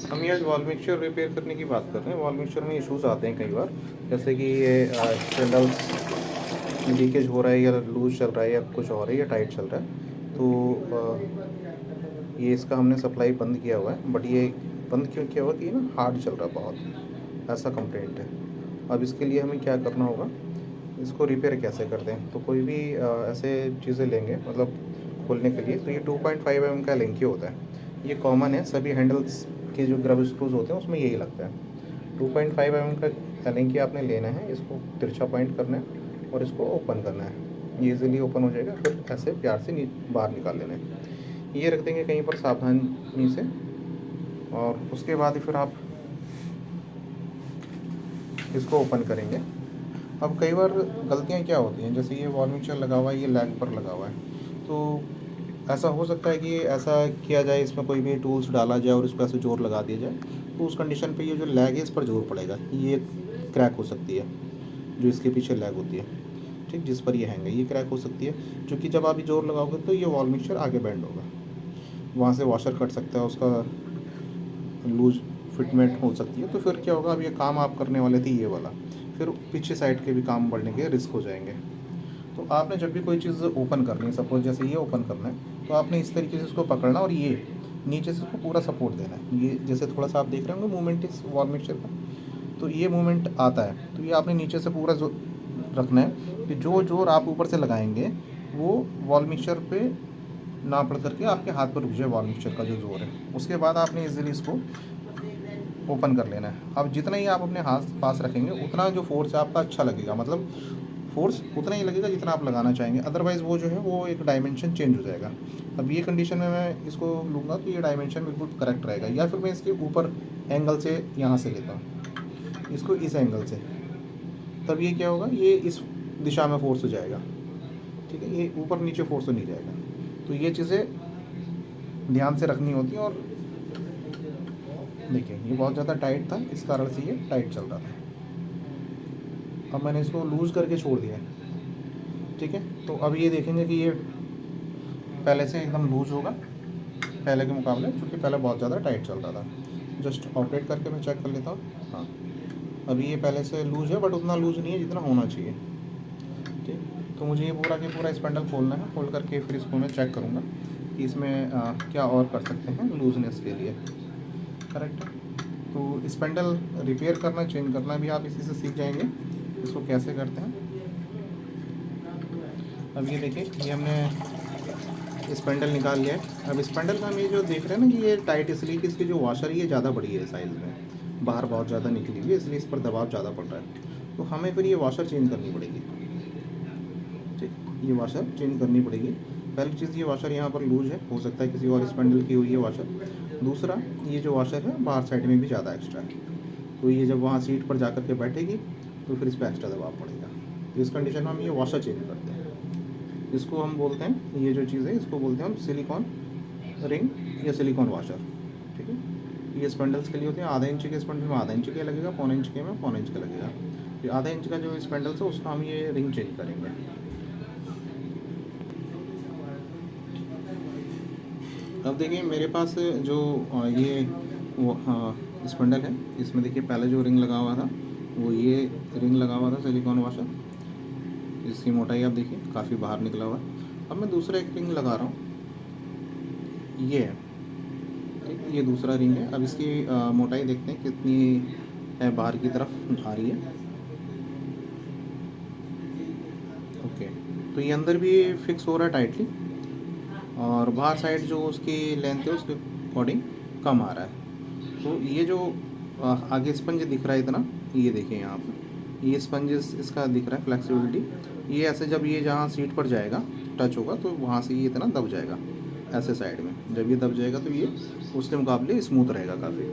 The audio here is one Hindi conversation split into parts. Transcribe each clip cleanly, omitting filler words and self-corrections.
हम ये आज वॉल मिक्सचर रिपेयर करने की बात कर रहे हैं। वॉल मिक्सचर में इश्यूज आते हैं कई बार, जैसे कि ये स्पैंडल्स लीकेज हो रहा है, या लूज चल रहा है, या कुछ और है, या टाइट चल रहा है। तो ये इसका हमने सप्लाई बंद किया हुआ है। बट ये बंद क्यों किया हुआ कि ये ना हार्ड चल रहा है बहुत, ऐसा कंप्लेंट है। अब इसके लिए हमें क्या करना होगा, इसको रिपेयर कैसे करते हैं। तो कोई भी ऐसे चीज़ें लेंगे, मतलब खोलने के लिए, तो ये 2.5 mm का लेंकी होता है। ये कॉमन है, सभी हैंडल्स के जो ग्रब स्क्रूज होते हैं उसमें यही लगता है। 2.5 mm का लेंकी आपने लेना है, इसको तिरछा पॉइंट करना है और इसको ओपन करना है। ये इजीली ओपन हो जाएगा। फिर ऐसे प्यार से बाहर निकाल लेना है। ये रख देंगे कहीं पर सावधानी से, और उसके बाद फिर आप इसको ओपन करेंगे। अब कई बार गलतियाँ क्या होती हैं, जैसे ये वॉल मिक्सचर लगा हुआ है, ये लैग पर लगा हुआ है, तो ऐसा हो सकता है कि ऐसा किया जाए, इसमें कोई भी टूल्स डाला जाए और इस पर ऐसे जोर लगा दिया जाए, तो उस कंडीशन पे ये जो लैग है इस पर जोर पड़ेगा, ये क्रैक हो सकती है। जो इसके पीछे लैग होती है, ठीक, जिस पर ये हैंग है, ये क्रैक हो सकती है। क्योंकि जब आप जोर लगाओगे तो ये वॉल मिक्सचर आगे बेंड होगा, वहाँ से वॉशर कट सकता है, उसका लूज फिटमेंट हो सकती है। तो फिर क्या होगा, अब ये काम आप करने वाले थे ये वाला, फिर पीछे साइड के भी काम बढ़ने के रिस्क हो जाएंगे। तो आपने जब भी कोई चीज़ ओपन करनी है, सपोज जैसे ये ओपन करना है, तो आपने इस तरीके से इसको पकड़ना और ये नीचे से इसको पूरा सपोर्ट देना है। ये जैसे थोड़ा सा आप देख रहे होंगे मूवमेंट इस वॉल मिक्सचर का, तो ये मूवमेंट आता है, तो ये आपने नीचे से पूरा जो रखना है कि जो जोर आप ऊपर से लगाएंगे वो वॉल मिक्सचर पे ना पड़ करके आपके हाथ पर रुक जाए, वॉल मिक्सचर का जो जोर है। उसके बाद आपने इजीली इसको ओपन कर लेना है। अब जितना ही आप अपने हाथ पास रखेंगे उतना जो फोर्स है आपका अच्छा लगेगा, मतलब फोर्स उतना ही लगेगा जितना आप लगाना चाहेंगे। अदरवाइज़ वो जो है वो एक डायमेंशन चेंज हो जाएगा। अब ये कंडीशन में मैं इसको लूँगा तो ये डायमेंशन बिल्कुल करेक्ट रहेगा, या फिर मैं इसके ऊपर एंगल से यहाँ से लेता हूँ इसको, इस एंगल से, तब ये क्या होगा, ये इस दिशा में फोर्स हो जाएगा। ठीक है, ये ऊपर नीचे फोर्स हो नहीं जाएगा। तो ये चीज़ें ध्यान से रखनी होती हैं। और देखिए ये बहुत ज़्यादा टाइट था, इस कारण से ये टाइट चल रहा था। अब मैंने इसको लूज़ करके छोड़ दिया है। ठीक है, तो अब ये देखेंगे कि ये पहले से एकदम लूज़ होगा, पहले के मुकाबले, क्योंकि पहले बहुत ज़्यादा टाइट चल रहा था। जस्ट ऑपरेट करके मैं चेक कर लेता हूँ। हाँ, अभी ये पहले से लूज़ है, बट उतना लूज़ नहीं है जितना होना चाहिए। ठीक, तो मुझे ये पूरा के पूरा स्पैंडल खोलना है। खोल करके फिर इसको मैं चेक करूँगा कि इसमें क्या और कर सकते हैं लूजनेस के लिए। करेक्ट है, तो स्पैंडल रिपेयर करना, चेंज करना भी आप इसी से सीख जाएंगे, इसको कैसे करते हैं। अब ये देखिए, ये हमने स्पैंडल निकाल लिया है। अब स्पैंडल का हम ये जो देख रहे हैं ना कि ये टाइट इसलिए कि इसकी जो वॉशर है ये ज़्यादा बड़ी है साइज़ में, बाहर बहुत ज़्यादा निकली हुई है, इसलिए इस पर दबाव ज़्यादा पड़ रहा है। तो हमें फिर ये वॉशर चेंज करनी पड़ेगी। ठीक, ये वॉशर चेंज करनी पड़ेगी। पहली चीज़, ये वॉशर यहाँ पर लूज है, हो सकता है किसी और स्पैंडल की हुई है वॉशर। दूसरा, ये जो वॉशर है बाहर साइड में भी ज़्यादा एक्स्ट्रा है, तो ये जब वहाँ सीट पर जा कर के बैठेगी तो फिर इस पर एक्स्ट्रा दबाव पड़ेगा। तो इस कंडीशन में हम ये वॉशर चेंज करते हैं। इसको हम बोलते हैं, ये जो चीज़ है इसको बोलते हैं हम सिलिकॉन रिंग या सिलिकॉन वॉशर। ठीक है, ये स्पैंडल्स के लिए होते हैं। आधा इंच के स्पैंडल में आधा इंच का लगेगा, पौने इंच के में पौने इंच का लगेगा। फिर आधा इंच का जो स्पैंडल्स है उसका हम ये रिंग चेंज करेंगे। अब देखिए मेरे पास जो ये स्पैंडल है, इसमें देखिए पहले जो रिंग लगा हुआ था वो ये रिंग लगा हुआ था सिलिकॉन वॉशर। इसकी मोटाई आप देखिए काफ़ी बाहर निकला हुआ है। अब मैं दूसरा एक रिंग लगा रहा हूँ, ये है। ठीक, ये दूसरा रिंग है। अब इसकी मोटाई देखते हैं कितनी है, बाहर की तरफ आ रही है। ओके, तो ये अंदर भी फिक्स हो रहा है टाइटली, और बाहर साइड जो उसकी लेंथ है उसके अकॉर्डिंग कम आ रहा है। तो ये जो आगे स्पंज दिख रहा है इतना, ये देखिए यहाँ पर ये स्पंज इसका दिख रहा है फ्लेक्सिबिलिटी। ये ऐसे जब ये जहाँ सीट पर जाएगा, टच होगा, तो वहाँ से ये इतना दब जाएगा ऐसे साइड में। जब ये दब जाएगा तो ये उसके मुकाबले स्मूथ रहेगा काफ़ी।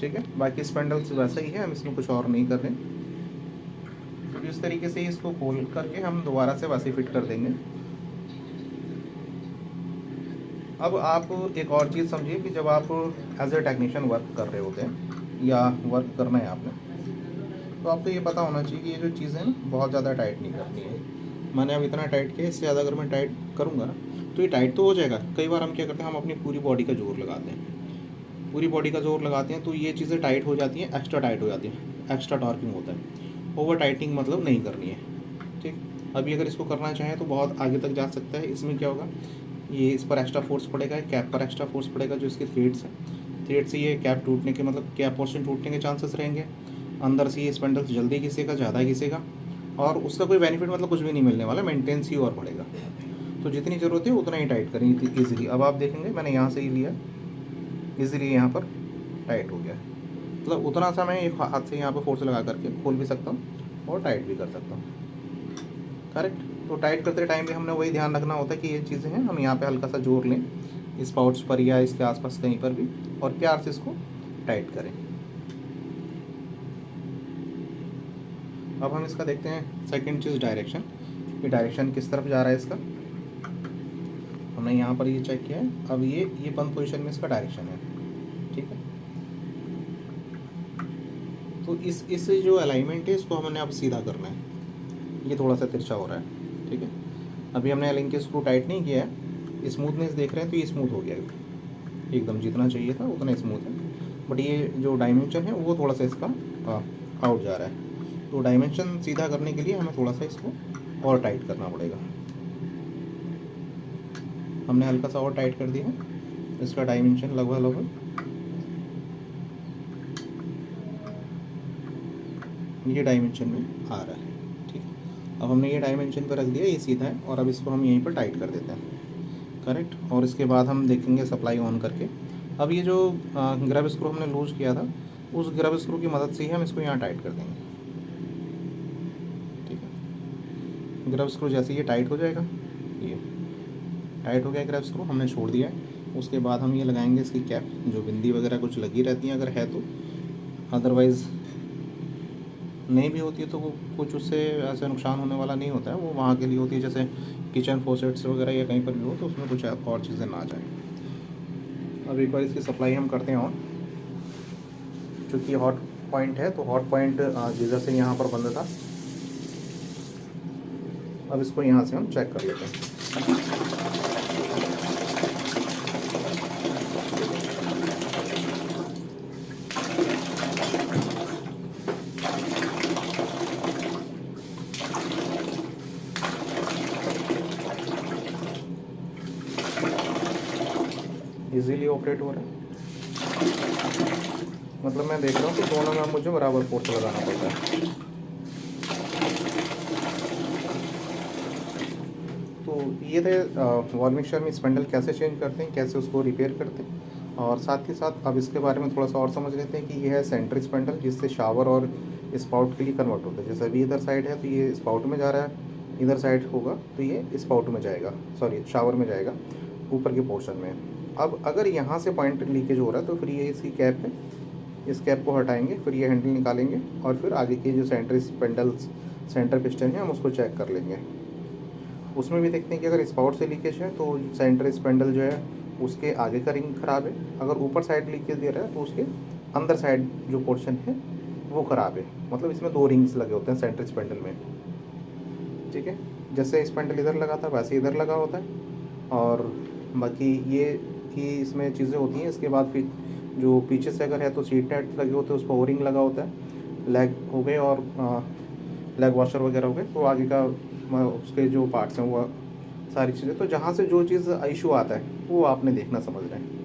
ठीक है, बाकी स्पैंडल्स वैसा ही है, हम इसमें कुछ और नहीं कर रहे। तो इस तरीके से इसको खोल करके हम दोबारा से वैसे फिट कर देंगे। अब आप एक और चीज़ समझिए कि जब आप एज ए टेक्नीशियन वर्क कर रहे होते हैं या वर्क करना है आपने, तो आपको ये पता होना चाहिए कि ये जो चीज़ है ना बहुत ज़्यादा टाइट नहीं करनी है। मैंने अब इतना टाइट किया, इससे ज़्यादा अगर मैं टाइट करूँगा ना तो ये टाइट तो हो जाएगा। कई बार हम क्या करते हैं, हम अपनी पूरी बॉडी का जोर लगाते हैं, पूरी बॉडी का जोर लगाते हैं तो ये चीज़ें टाइट हो जाती हैं, एक्स्ट्रा टाइट हो जाती हैं, एक्स्ट्रा टॉर्किंग होता है। ओवर टाइटिंग मतलब नहीं करनी है। ठीक, अभी अगर इसको करना चाहें तो बहुत आगे तक जा सकता है। इसमें क्या होगा, ये इस पर एक्स्ट्रा फोर्स पड़ेगा, कैप पर एक्स्ट्रा फोर्स पड़ेगा, जो इसके थ्रेड्स हैं, थ्रेड से ये कैप टूटने के मतलब कैप पोर्शन टूटने के चांसेस रहेंगे। अंदर से ये स्पेंडल्स जल्दी घिसेगा, ज़्यादा घिसेगा, और उसका कोई बेनिफिट मतलब कुछ भी नहीं मिलने वाला, मेंटेनेंस ही और बढ़ेगा। तो जितनी ज़रूरत है उतना ही टाइट करें ईजिली। अब आप देखेंगे मैंने यहाँ से ही लिया, ईजिली यहाँ पर टाइट हो गया, मतलब उतना सा मैं एक हाथ से यहाँ पर फोर्स लगा करके खोल भी सकता हूँ और टाइट भी कर सकता हूँ। करेक्ट। तो टाइट करते टाइम भी हमने वही ध्यान रखना होता है कि ये चीज़ें हैं, हम यहाँ पे हल्का सा जोर लें इस पाउच पर या इसके आसपास कहीं पर भी, और प्यार से इसको टाइट करें। अब हम इसका देखते हैं सेकंड चीज़, डायरेक्शन। ये डायरेक्शन किस तरफ जा रहा है इसका, हमने यहाँ पर ये चेक किया है। अब ये बंद पोजीशन में इसका डायरेक्शन है। ठीक है, तो इस जो अलाइनमेंट है इसको हमने अब सीधा करना है। ये थोड़ा सा तिरछा हो रहा है। ठीक है, अभी हमने एलिंग के स्क्रू टाइट नहीं किया है, स्मूथनेस देख रहे हैं तो ये स्मूथ हो गया एकदम, जितना चाहिए था उतना स्मूथ है। बट ये जो डायमेंशन है वो थोड़ा सा इसका आउट जा रहा है। तो डायमेंशन सीधा करने के लिए हमें थोड़ा सा इसको और टाइट करना पड़ेगा। हमने हल्का सा और टाइट कर दिया है, इसका डायमेंशन लगभग ये डायमेंशन में आ रहा है। ठीक है, अब हमने ये डायमेंशन पर रख दिया, ये सीधा है, और अब इसको हम यहीं पर टाइट कर देते हैं। करेक्ट, और इसके बाद हम देखेंगे सप्लाई ऑन करके। अब ये जो ग्रैब स्क्रू हमने लूज किया था, उस ग्रैब स्क्रू की मदद से ही हम इसको यहाँ टाइट कर देंगे। ठीक है, ग्रैब स्क्रू जैसे ये टाइट हो जाएगा, ये टाइट हो गया ग्रैब स्क्रू, हमने छोड़ दिया है। उसके बाद हम ये लगाएंगे इसकी कैप, जो बिंदी वगैरह कुछ लगी रहती हैं अगर है तो, अदरवाइज़ नहीं भी होती है तो वो कुछ उससे ऐसे नुकसान होने वाला नहीं होता है, वो वहाँ के लिए होती है, जैसे किचन फॉसेट्स वगैरह या कहीं पर भी हो तो उसमें कुछ और चीज़ें ना जाए। अब एक बार इसकी सप्लाई हम करते हैं ऑन। चूँकि हॉट पॉइंट है तो हॉट पॉइंट गीज़र से यहाँ पर बंद था। अब इसको यहाँ से हम चेक कर लेते हैं। इजीली ऑपरेट हो रहा है, मतलब मैं देख रहा हूँ कि दोनों में मुझे बराबर फोर्स लगाना पड़ता है। तो ये थे वॉल मिक्सचर में स्पेंडल कैसे चेंज करते हैं, कैसे उसको रिपेयर करते हैं, और साथ ही साथ अब इसके बारे में थोड़ा सा और समझ लेते हैं कि ये है सेंटर स्पेंडल, जिससे शावर और स्पाउट के लिए कन्वर्ट होता है। जैसे अभी इधर साइड है तो ये स्पाउट में जा रहा है, इधर साइड होगा तो ये स्पाउट में जाएगा, सॉरी शावर में जाएगा, ऊपर के पोर्शन में। अब अगर यहाँ से पॉइंट लीकेज हो रहा है तो फिर ये इसकी कैप है, इस कैप को हटाएंगे, फिर ये हैंडल निकालेंगे, और फिर आगे के जो सेंटर स्पेंडल्स, सेंटर पिस्टन है, हम उसको चेक कर लेंगे। उसमें भी देखते हैं कि अगर स्पाउट से लीकेज है तो सेंटर स्पेंडल जो है उसके आगे का रिंग ख़राब है, अगर ऊपर साइड लीकेज दे रहा है तो उसके अंदर साइड जो पोर्शन है वो ख़राब है। मतलब इसमें 2 रिंग्स लगे होते हैं सेंटर स्पेंडल में। ठीक है, जैसे स्पेंडल इधर लगा था वैसे इधर लगा होता है, और बाकी ये कि इसमें चीज़ें होती हैं। इसके बाद फिर जो पीछे से अगर है तो सीट नेट लगे होते हैं, उस पर ओरिंग लगा होता है, लेग हो गए और लेग वॉशर वगैरह हो गए, तो आगे का उसके जो पार्ट्स हैं वो सारी चीज़ें। तो जहाँ से जो चीज़ इशू आता है वो आपने देखना समझ रहे हैं।